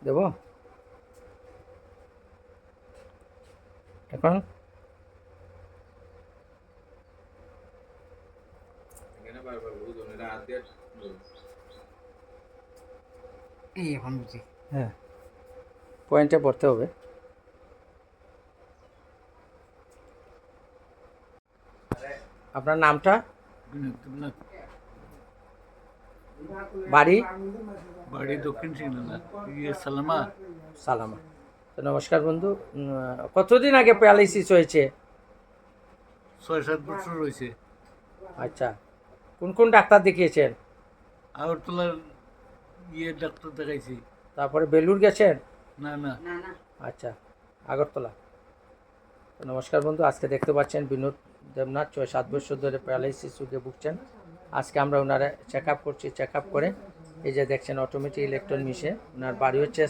দেব এখন এখন বুঝি। হ্যাঁ, পয়েন্টে পড়তে হবে। আপনার নামটা, বাড়ি? বাড়ি দক্ষিণ সিংডাঙ্গা। সালামা। সালামা। তো নমস্কার বন্ধু, কতদিন আগে প্যারালাইসিস হয়েছে? 6-7 বছর রয়েছে। আচ্ছা, কোন কোন ডাক্তার দেখিয়েছেন? আগরতলার ডাক্তার দেখাইছি। তারপরে বেলুর গেছেন? না না। আচ্ছা, আগরতলা। তো নমস্কার বন্ধু, আজকে দেখতে পাচ্ছেন বিনোদ দেবনাথ 6-7 বছর ধরে প্যারালাইসিস রোগে ভুগছেন। আজকে আমরা ওনারা চেক আপ করছি। চেক আপ করে এই যে দেখছেন অটোমেটিক ইলেকট্রন মিশে, ওনার বাড়ি হচ্ছে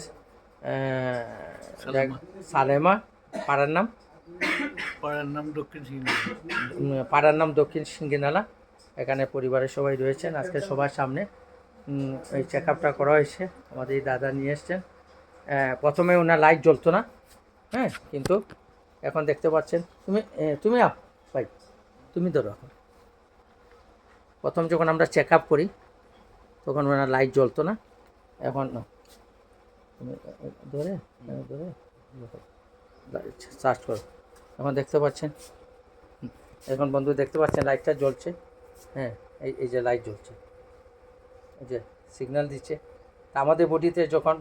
সালেমা। পাড়ার নাম? পাড়ার নাম দক্ষিণ সিংডাঙ্গা। পাড়ার নাম দক্ষিণ সিঙ্গিনালা। এখানে পরিবারের সবাই রয়েছেন। আজকে সবার সামনে এই চেক আপটা করা হয়েছে। আমাদের এই দাদা নিয়ে এসছেন। প্রথমে ওনার লাইট জ্বলতো না, হ্যাঁ, কিন্তু এখন দেখতে পাচ্ছেন। তুমি আপ ভাই, তুমি ধরো। এখন প্রথম যখন আমরা চেক আপ করি তখন ওনার লাইট জ্বলতো না। এখন তুমি ধরে ধরে সার্চ করো। এখন দেখতে পাচ্ছেন, এখন বন্ধু দেখতে পাচ্ছেন লাইটটা জ্বলছে। হ্যাঁ, এই যে লাইট জ্বলছে, এই যে সিগন্যাল দিচ্ছে। তা আমাদের বডিতে যখন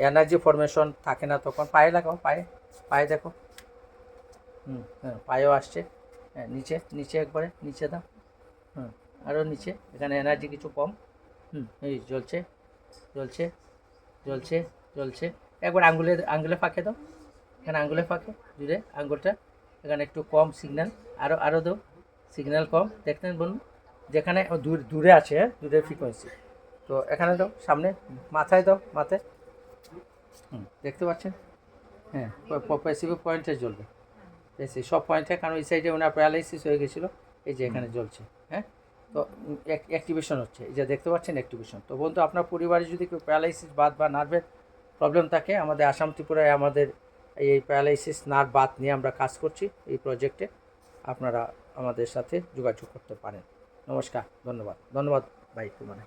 এনার্জি ফরমেশন থাকে না তখন পায়ে লাগাও, পায়ে দেখো। হ্যাঁ, পায়েও আসছে। হ্যাঁ, নিচে নিচে একবারে নিচে দাও। আরও নিচে, এখানে এনার্জি কিছু কম। এই জ্বলছে জ্বলছে জ্বলছে জ্বলছে। একবার আঙ্গুলে ফাঁকে দাও, এখানে আঙ্গুলে ফাঁকে জুড়ে আঙ্গুলটা, এখানে একটু কম সিগন্যাল। আরও দাও, সিগন্যাল কম। দেখতেন বলুন, যেখানে দূরে আছে, দূরের ফ্রিকোয়েন্সি। তো এখানে দাও, সামনে মাথায় দাও, মাথায়। দেখতে পাচ্ছেন? হ্যাঁ, স্পেসিফিক পয়েন্টে জ্বলবে। বেশি সব পয়েন্টে, কারণ এই সাইডে ওনার প্যারালাইসিস হয়ে গেছিলো। এই যে এখানে জ্বলছে। হ্যাঁ, তো অ্যাক্টিভেশন হচ্ছে, এই যে দেখতে পাচ্ছেন অ্যাক্টিভেশন। তো বন্ধু, আপনার পরিবারে যদি কেউ প্যারালাইসিস বাত বা নার্ভের প্রবলেম থাকে, আমাদের আসাম ত্রিপুরায় আমাদের এই প্যারালাইসিস নার্ভ বাত নিয়ে আমরা কাজ করছি এই প্রজেক্টে। আপনারা আমাদের সাথে যোগাযোগ করতে পারেন। নমস্কার, ধন্যবাদ ভাই তোমার।